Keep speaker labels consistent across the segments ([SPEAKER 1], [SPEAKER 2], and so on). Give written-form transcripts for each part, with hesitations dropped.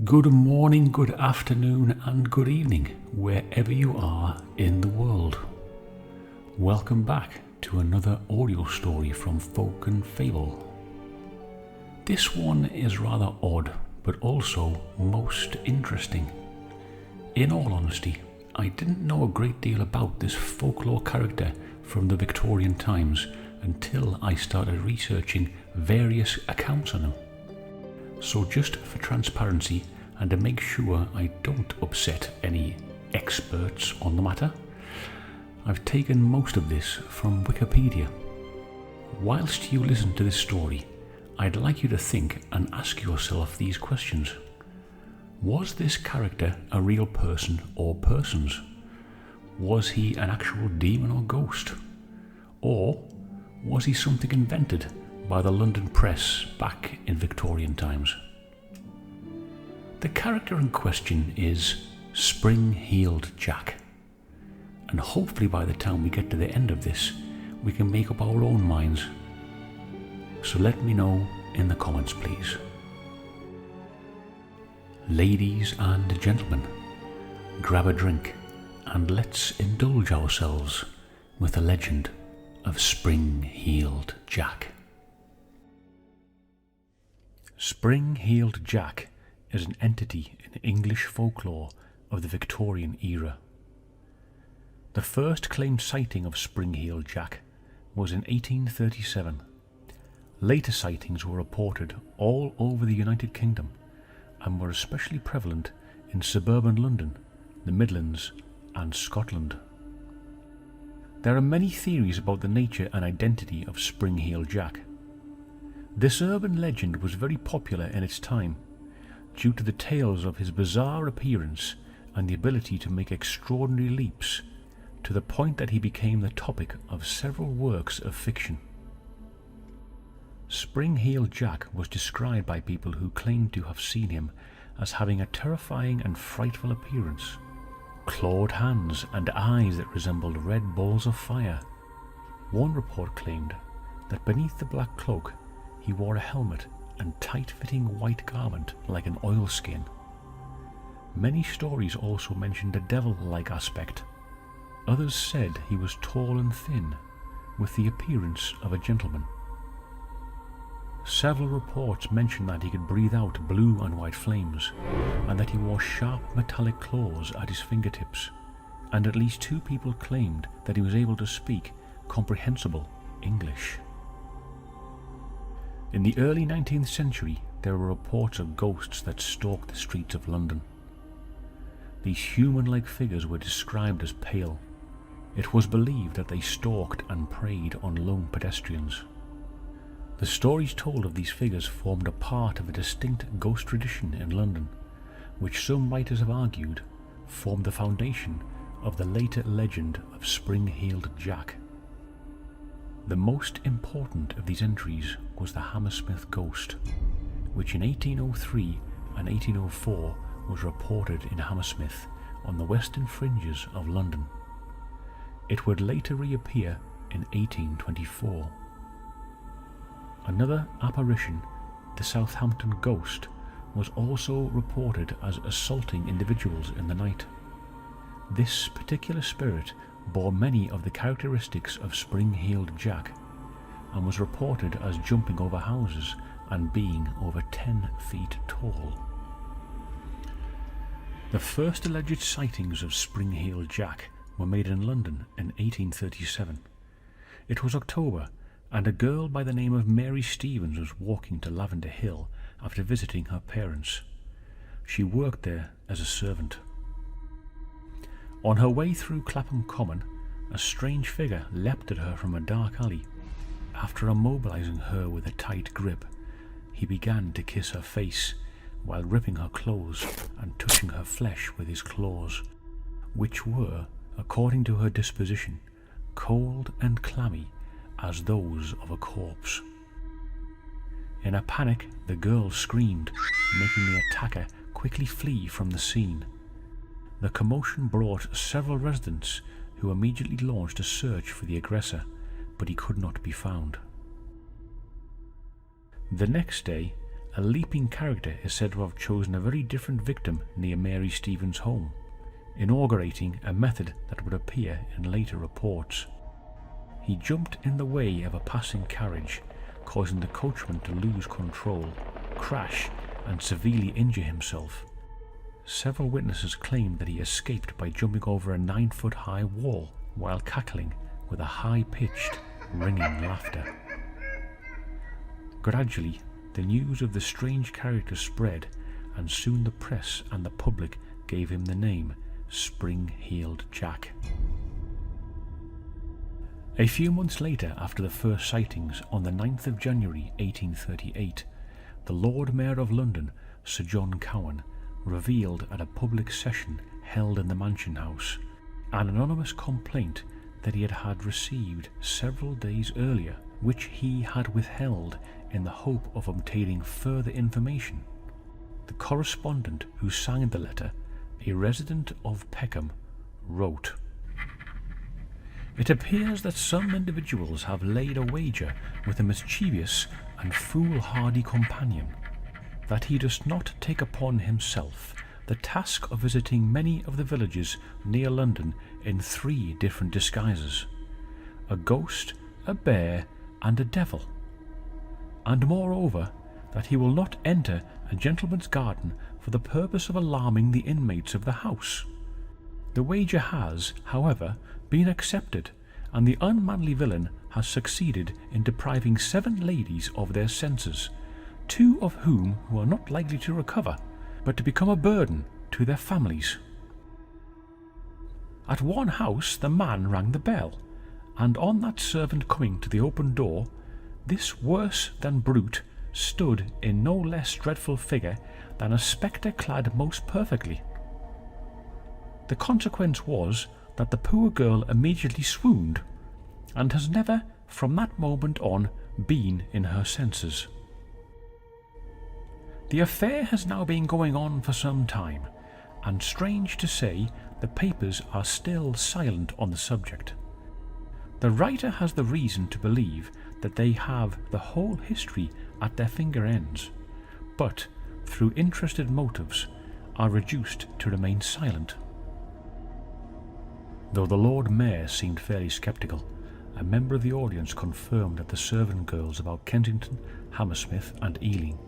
[SPEAKER 1] Good morning, good afternoon, and good evening, wherever you are in the world. Welcome back to another audio story from Folk and Fable. This one is rather odd, but also most interesting. In all honesty, I didn't know a great deal about this folklore character from the Victorian times until I started researching various accounts on him. So just for transparency and to make sure I don't upset any experts on the matter, I've taken most of this from Wikipedia. Whilst you listen to this story, I'd like you to think and ask yourself these questions. Was this character a real person or persons? Was he an actual demon or ghost? Or was he something invented by the London press back in Victorian times? The character in question is Springheeledjack, and hopefully by the time we get to the end of this, we can make up our own minds. So let me know in the comments, please. Ladies and gentlemen, grab a drink and let's indulge ourselves with the legend of Springheeledjack. Springheeledjack is an entity in English folklore of the Victorian era. The first claimed sighting of Springheeledjack was in 1837. Later sightings were reported all over the United Kingdom and were especially prevalent in suburban London, the Midlands and Scotland. There are many theories about the nature and identity of Springheeledjack. This urban legend was very popular in its time due to the tales of his bizarre appearance and the ability to make extraordinary leaps, to the point that he became the topic of several works of fiction. Springheeledjack was described by people who claimed to have seen him as having a terrifying and frightful appearance, clawed hands and eyes that resembled red balls of fire. One report claimed that beneath the black cloak he wore a helmet and tight-fitting white garment like an oilskin. Many stories also mentioned a devil-like aspect. Others said he was tall and thin, with the appearance of a gentleman. Several reports mentioned that he could breathe out blue and white flames, and that he wore sharp metallic claws at his fingertips, and at least 2 people claimed that he was able to speak comprehensible English. In the early 19th century, there were reports of ghosts that stalked the streets of London. These human-like figures were described as pale. It was believed that they stalked and preyed on lone pedestrians. The stories told of these figures formed a part of a distinct ghost tradition in London, which some writers have argued formed the foundation of the later legend of Springheeledjack. The most important of these entries was the Hammersmith ghost, which in 1803 and 1804 was reported in Hammersmith on the western fringes of London. It would later reappear in 1824. Another apparition, the Southampton ghost, was also reported as assaulting individuals in the night. This particular spirit bore many of the characteristics of Springheeledjack and was reported as jumping over houses and being over 10 feet tall. The first alleged sightings of Springheeledjack were made in London in 1837. It was October, and a girl by the name of Mary Stevens was walking to Lavender Hill after visiting her parents. She worked there as a servant. On her way through Clapham Common, a strange figure leapt at her from a dark alley. After immobilizing her with a tight grip, he began to kiss her face while ripping her clothes and touching her flesh with his claws, which were, according to her disposition, cold and clammy as those of a corpse. In a panic, the girl screamed, making the attacker quickly flee from the scene. The commotion brought several residents who immediately launched a search for the aggressor, but he could not be found. The next day, a leaping character is said to have chosen a very different victim near Mary Stevens' home, inaugurating a method that would appear in later reports. He jumped in the way of a passing carriage, causing the coachman to lose control, crash, and severely injure himself. Several witnesses claimed that he escaped by jumping over a 9-foot-high wall while cackling with a high-pitched, ringing laughter. Gradually, the news of the strange character spread, and soon the press and the public gave him the name Spring-heeled Jack. A few months later, after the first sightings on the 9th of January 1838, the Lord Mayor of London, Sir John Cowan, revealed at a public session held in the Mansion House an anonymous complaint that he had received several days earlier, which he had withheld in the hope of obtaining further information. The correspondent who signed the letter, a resident of Peckham, wrote, "It appears that some individuals have laid a wager with a mischievous and foolhardy companion, that he does not take upon himself the task of visiting many of the villages near London in 3 different disguises, a ghost, a bear, and a devil, and moreover that he will not enter a gentleman's garden for the purpose of alarming the inmates of the house. The wager has, however, been accepted, and the unmanly villain has succeeded in depriving 7 ladies of their senses, 2 of whom who are not likely to recover, but to become a burden to their families. At one house the man rang the bell, and on that servant coming to the open door, this worse than brute stood in no less dreadful figure than a spectre clad most perfectly. The consequence was that the poor girl immediately swooned, and has never from that moment on been in her senses. The affair has now been going on for some time, and strange to say, the papers are still silent on the subject. The writer has the reason to believe that they have the whole history at their finger ends, but, through interested motives, are reduced to remain silent. Though the Lord Mayor seemed fairly sceptical, a member of the audience confirmed that the servant girls about Kensington, Hammersmith and Ealing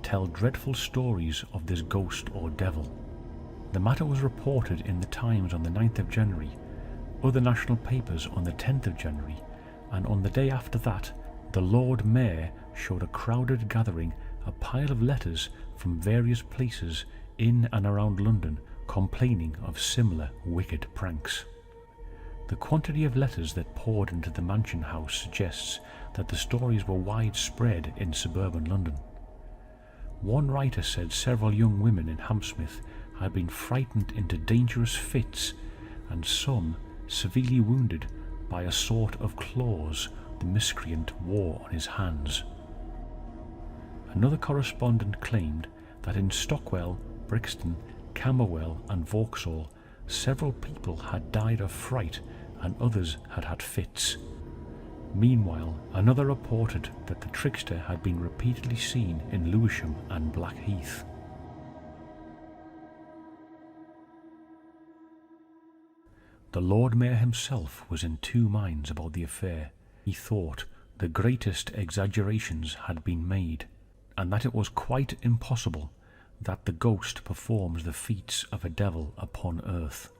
[SPEAKER 1] tell dreadful stories of this ghost or devil. The matter was reported in the Times on the 9th of January, other national papers on the 10th of January, and on the day after that, the Lord Mayor showed a crowded gathering a pile of letters from various places in and around London complaining of similar wicked pranks. The quantity of letters that poured into the Mansion House suggests that the stories were widespread in suburban London. One writer said several young women in Hammersmith had been frightened into dangerous fits, and some severely wounded by a sort of claws the miscreant wore on his hands. Another correspondent claimed that in Stockwell, Brixton, Camberwell and Vauxhall several people had died of fright and others had had fits. Meanwhile, another reported that the trickster had been repeatedly seen in Lewisham and Blackheath. The Lord Mayor himself was in 2 minds about the affair. He thought the greatest exaggerations had been made, and that it was quite impossible that the ghost performs the feats of a devil upon earth.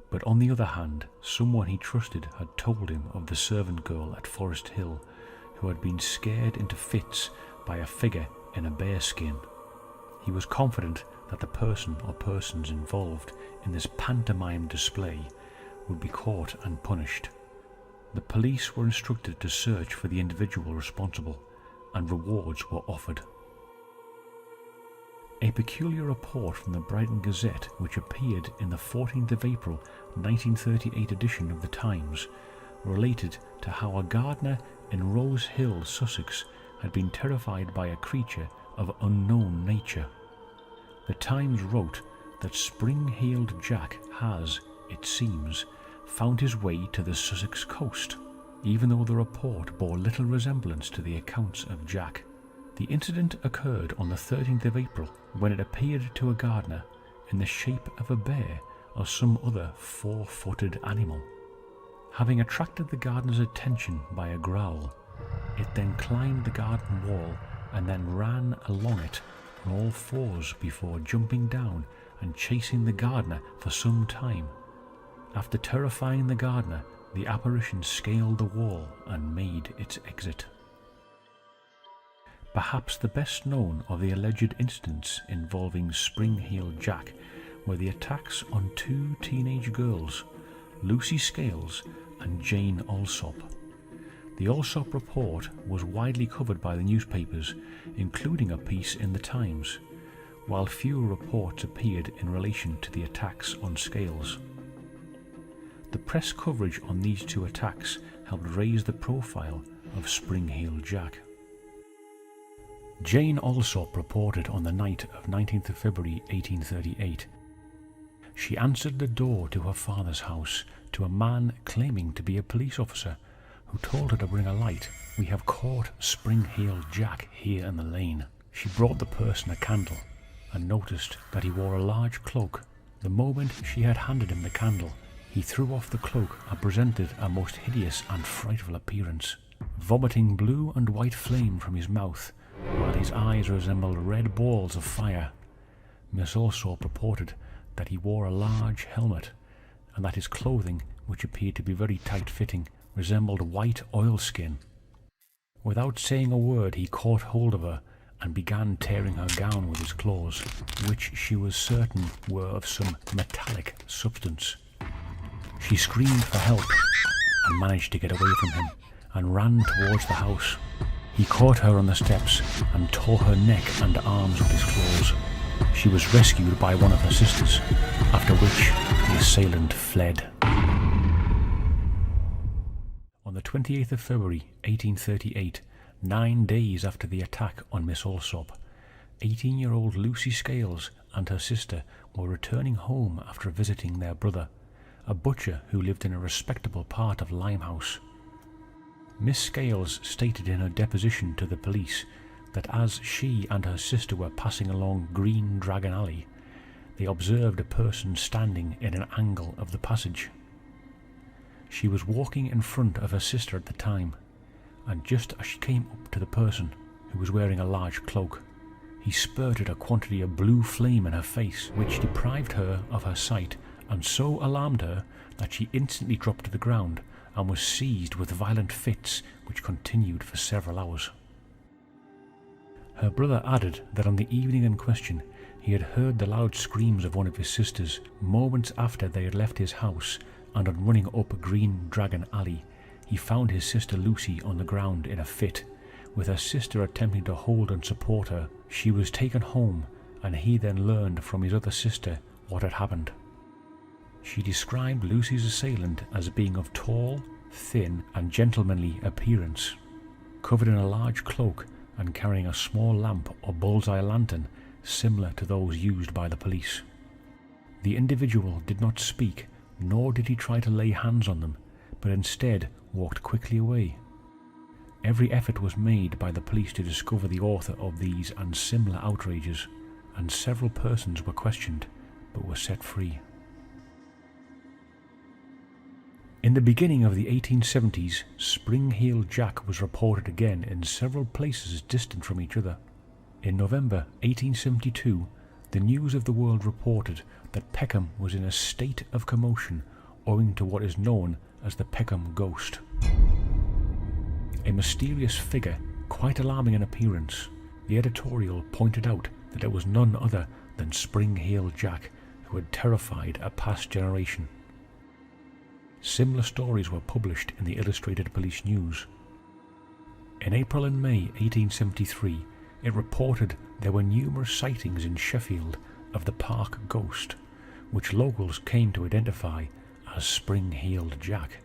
[SPEAKER 1] But on the other hand, someone he trusted had told him of the servant girl at Forest Hill who had been scared into fits by a figure in a bearskin. He was confident that the person or persons involved in this pantomime display would be caught and punished. The police were instructed to search for the individual responsible, and rewards were offered. A peculiar report from the Brighton Gazette, which appeared in the 14th of April 1938 edition of the Times, related to how a gardener in Rose Hill, Sussex, had been terrified by a creature of unknown nature. The Times wrote that Spring-heeled Jack has, it seems, found his way to the Sussex coast, even though the report bore little resemblance to the accounts of Jack. The incident occurred on the 13th of April when it appeared to a gardener in the shape of a bear or some other four-footed animal. Having attracted the gardener's attention by a growl, it then climbed the garden wall and then ran along it on all fours before jumping down and chasing the gardener for some time. After terrifying the gardener, the apparition scaled the wall and made its exit. Perhaps the best known of the alleged incidents involving Spring-heeled Jack were the attacks on two teenage girls, Lucy Scales and Jane Alsop. The Alsop report was widely covered by the newspapers, including a piece in the Times, while fewer reports appeared in relation to the attacks on Scales. The press coverage on these two attacks helped raise the profile of Spring-heeled Jack. Jane Alsop reported on the night of 19th of February 1838. She answered the door to her father's house to a man claiming to be a police officer who told her to bring a light. "We have caught Spring-heeled Jack here in the lane." She brought the person a candle and noticed that he wore a large cloak. The moment she had handed him the candle, he threw off the cloak and presented a most hideous and frightful appearance, vomiting blue and white flame from his mouth, while his eyes resembled red balls of fire. Miss Alsop reported that he wore a large helmet, and that his clothing, which appeared to be very tight-fitting, resembled white oilskin. Without saying a word, he caught hold of her and began tearing her gown with his claws, which she was certain were of some metallic substance. She screamed for help and managed to get away from him and ran towards the house. He caught her on the steps and tore her neck and arms with his claws. She was rescued by one of her sisters, after which the assailant fled. On the 28th of February 1838, 9 days after the attack on Miss Alsop, 18-year-old Lucy Scales and her sister were returning home after visiting their brother, a butcher who lived in a respectable part of Limehouse. Miss Scales stated in her deposition to the police that as she and her sister were passing along Green Dragon Alley, they observed a person standing in an angle of the passage. She was walking in front of her sister at the time, and just as she came up to the person, who was wearing a large cloak, he spurted a quantity of blue flame in her face, which deprived her of her sight and so alarmed her that she instantly dropped to the ground and was seized with violent fits which continued for several hours. Her brother added that on the evening in question he had heard the loud screams of one of his sisters moments after they had left his house, and on running up Green Dragon Alley he found his sister Lucy on the ground in a fit, with her sister attempting to hold and support her. She was taken home, and he then learned from his other sister what had happened. She described Lucy's assailant as being of tall, thin and gentlemanly appearance, covered in a large cloak and carrying a small lamp or bullseye lantern similar to those used by the police. The individual did not speak, nor did he try to lay hands on them, but instead walked quickly away. Every effort was made by the police to discover the author of these and similar outrages, and several persons were questioned but were set free. In the beginning of the 1870s, Spring-heeled Jack was reported again in several places distant from each other. In November 1872, the News of the World reported that Peckham was in a state of commotion owing to what is known as the Peckham ghost. A mysterious figure, quite alarming in appearance. The editorial pointed out that it was none other than Spring-heeled Jack, who had terrified a past generation. Similar stories were published in the Illustrated Police News. In April and May 1873, it reported there were numerous sightings in Sheffield of the Park Ghost, which locals came to identify as Spring-heeled Jack.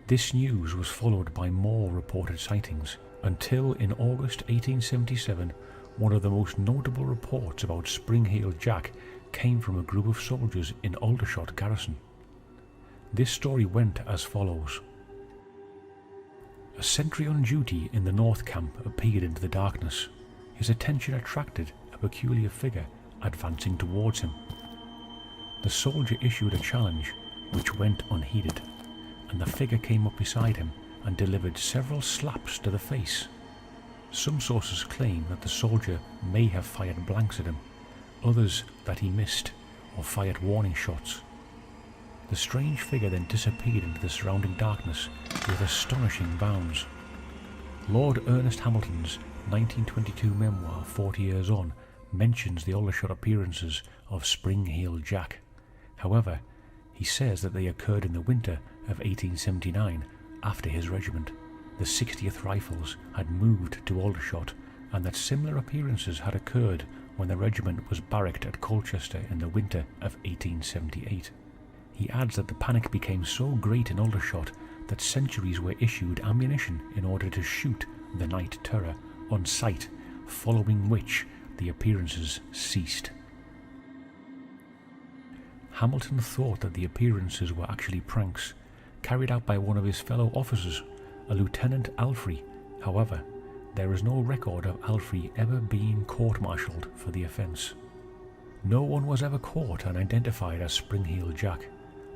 [SPEAKER 1] This news was followed by more reported sightings, until in August 1877, one of the most notable reports about Spring-heeled Jack came from a group of soldiers in Aldershot Garrison. This story went as follows. A sentry on duty in the north camp appeared into the darkness. His attention attracted a peculiar figure advancing towards him. The soldier issued a challenge, which went unheeded, and the figure came up beside him and delivered several slaps to the face. Some sources claim that the soldier may have fired blanks at him, others that he missed or fired warning shots. The strange figure then disappeared into the surrounding darkness with astonishing bounds. Lord Ernest Hamilton's 1922 memoir, 40 Years On, mentions the Aldershot appearances of Springheeledjack. However, he says that they occurred in the winter of 1879 after his regiment, the 60th Rifles, had moved to Aldershot, and that similar appearances had occurred when the regiment was barracked at Colchester in the winter of 1878. He adds that the panic became so great in Aldershot that sentries were issued ammunition in order to shoot the night terror on sight, following which the appearances ceased. Hamilton thought that the appearances were actually pranks, carried out by one of his fellow officers, a Lieutenant Alfrey. However, there is no record of Alfrey ever being court-martialed for the offence. No one was ever caught and identified as Springheeledjack.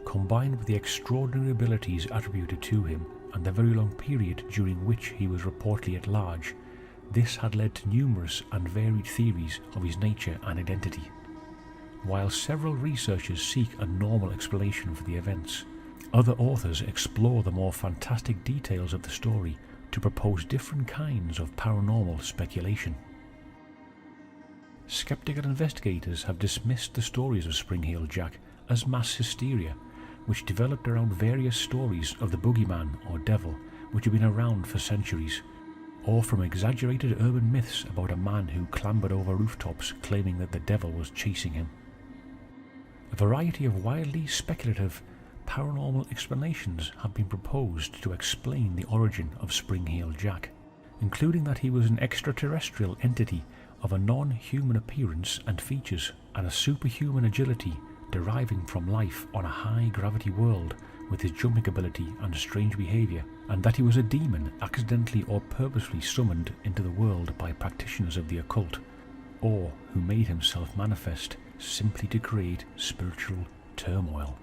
[SPEAKER 1] Combined with the extraordinary abilities attributed to him and the very long period during which he was reportedly at large, this had led to numerous and varied theories of his nature and identity. While several researchers seek a normal explanation for the events, other authors explore the more fantastic details of the story to propose different kinds of paranormal speculation. Skeptical investigators have dismissed the stories of Springheeledjack as mass hysteria, which developed around various stories of the boogeyman or devil which have been around for centuries, or from exaggerated urban myths about a man who clambered over rooftops claiming that the devil was chasing him. A variety of wildly speculative paranormal explanations have been proposed to explain the origin of Springheeledjack, including that he was an extraterrestrial entity of a non-human appearance and features, and a superhuman agility deriving from life on a high-gravity world with his jumping ability and strange behaviour, and that he was a demon accidentally or purposely summoned into the world by practitioners of the occult, or who made himself manifest simply to create spiritual turmoil.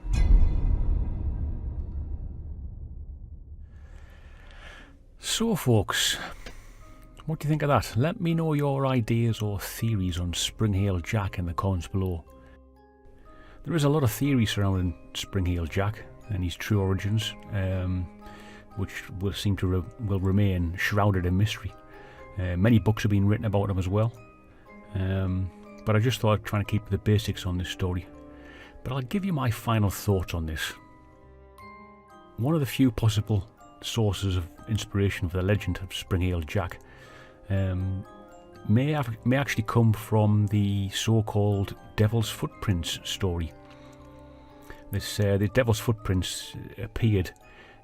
[SPEAKER 1] So folks, what do you think of that? Let me know your ideas or theories on Springheeledjack in the comments below. There is a lot of theories surrounding Springheeledjack and his true origins, which will remain shrouded in mystery. Many books have been written about him as well, but I just thought I'd try to keep the basics on this story. But I'll give you my final thoughts on this. One of the few possible sources of inspiration for the legend of Springheeledjack may actually come from the so-called Devil's Footprints story. The Devil's Footprints appeared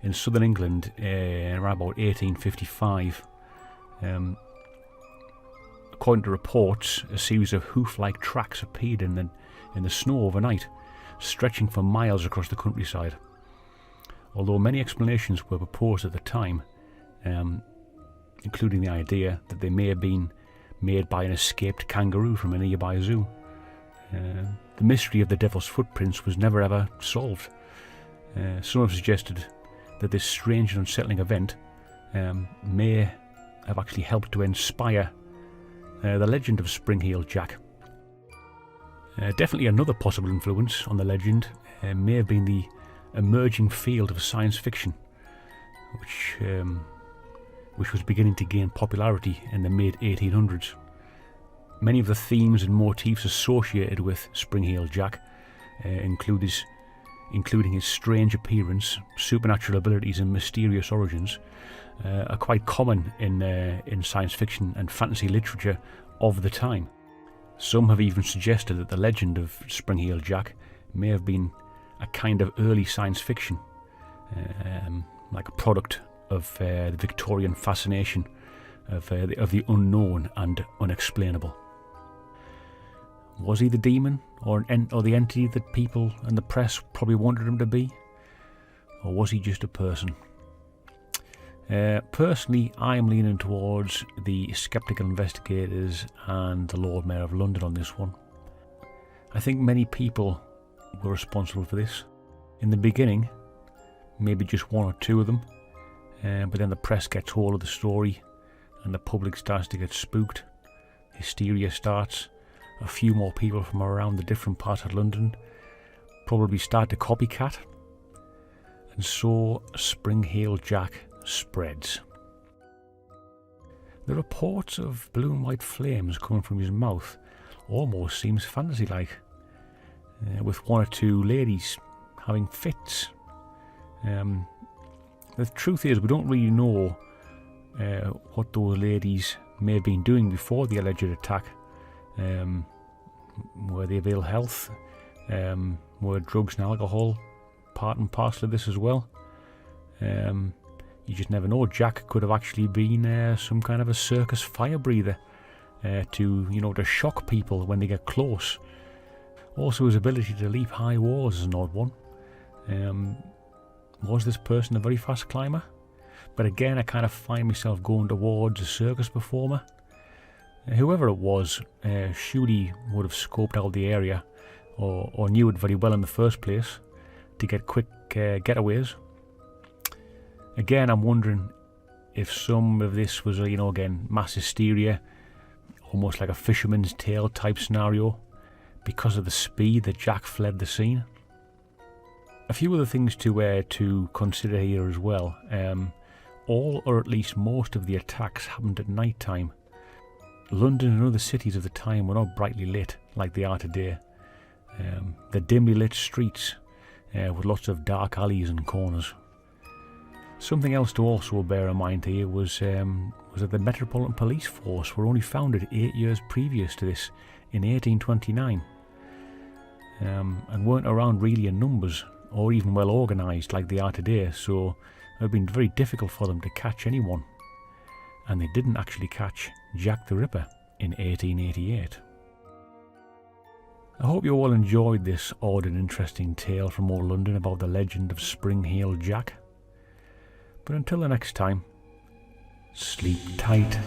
[SPEAKER 1] in southern England around about 1855. According to reports, a series of hoof-like tracks appeared in the snow overnight, stretching for miles across the countryside. Although many explanations were proposed at the time, including the idea that they may have been made by an escaped kangaroo from a nearby zoo. The mystery of the Devil's Footprints was never ever solved. Some have suggested that this strange and unsettling event may have actually helped to inspire the legend of Springheeledjack. Definitely another possible influence on the legend may have been the emerging field of science fiction, which was beginning to gain popularity in the mid-1800s. Many of the themes and motifs associated with Springheeledjack, including his strange appearance, supernatural abilities and mysterious origins, are quite common in science fiction and fantasy literature of the time. Some have even suggested that the legend of Springheeledjack may have been a kind of early science fiction, like a product of the Victorian fascination of the unknown and unexplainable. Was he the demon or the entity that people and the press probably wanted him to be? Or was he just a person? Personally, I am leaning towards the sceptical investigators and the Lord Mayor of London on this one. I think many people were responsible for this. In the beginning, maybe just one or two of them, but then the press gets hold of the story and the public starts to get spooked. Hysteria starts. A few more people from around the different parts of London probably start to copycat, and so Springheeledjack spreads. The reports of blue and white flames coming from his mouth almost seems fantasy-like, with one or two ladies having fits. The truth is, we don't really know what those ladies may have been doing before the alleged attack. Were they of ill health? Were drugs and alcohol part and parcel of this as well? You just never know. Jack could have actually been some kind of a circus fire breather to shock people when they get close. Also, his ability to leap high walls is an odd one. Was this person a very fast climber? But again, I kind of find myself going towards a circus performer. Whoever it was, surely would have scoped out the area or knew it very well in the first place to get quick getaways. Again, I'm wondering if some of this was, again, mass hysteria, almost like a fisherman's tale type scenario, because of the speed that Jack fled the scene. A few other things to consider here as well. All, or at least most, of the attacks happened at night time. London and other cities of the time were not brightly lit like they are today. The dimly lit streets with lots of dark alleys and corners. Something else to also bear in mind here was that the Metropolitan Police Force were only founded 8 years previous to this, in 1829, and weren't around really in numbers or even well organised like they are today, so it would have been very difficult for them to catch anyone. And they didn't actually catch Jack the Ripper in 1888. I hope you all enjoyed this odd and interesting tale from old London about the legend of Springheeledjack. But until the next time, sleep tight.